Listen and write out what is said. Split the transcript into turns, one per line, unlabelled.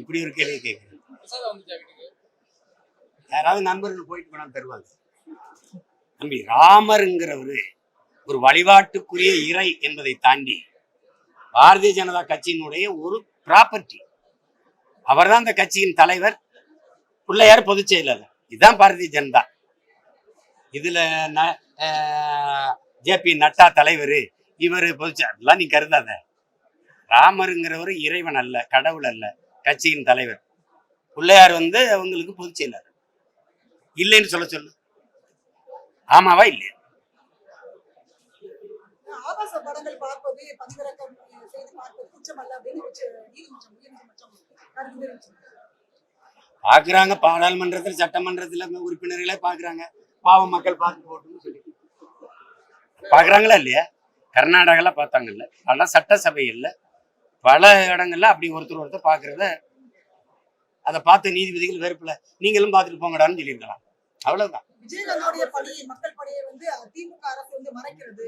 இப்படி ஒரு கேள்வி கேட்குறேன். யாராவது நண்பர்கள் போயிட்டு போனா தருவாங்க. தம்பி, ராமருங்கிறவரு ஒரு வழிபாட்டுக்குரிய இறை என்பதை தாண்டி பாரதிய ஜனதா கட்சியினுடைய ஒரு ப்ராப்பர்ட்டி. அவர் தான் அந்த கட்சியின் தலைவர், பிள்ளையார் பொதுச் செயலாளர். இதுதான் பாரதிய ஜனதா. இதுல ஜே.பி. நட்டா தலைவர், இவர் பொதுச்செயலாளர் நீ கருதாத. ராமருங்கிறவர் இறைவன் அல்ல, கடவுள் அல்ல, கட்சியின் தலைவர். பிள்ளையார் அவங்களுக்கு பொதுச் செயலாளர். இல்லைன்னு சொல்ல சொல்லு. ஆமாவா இல்லையா? பாக்குறாங்க, பாராளுமன்றத்தில் சட்டமன்றத்துல உறுப்பினர்களே பாக்குறாங்க. பாவம், மக்கள் பார்த்து போட்டுன்னு சொல்லி பாக்குறாங்களா இல்லையா? கர்நாடகால பார்த்தாங்கல்ல, பல சட்டசபைகள்ல பல இடங்கள்ல அப்படி ஒருத்தர் பாக்குறத அதை பார்த்து நீதிபதிகள் வெறுப்புல நீங்களும் பார்த்துட்டு போங்கடான்னு சொல்லியிருக்கலாம். அவ்வளவுதான். விஜயகாந்தோடைய பணி, மக்கள் பணியை திமுக அரசு மறைக்கிறது.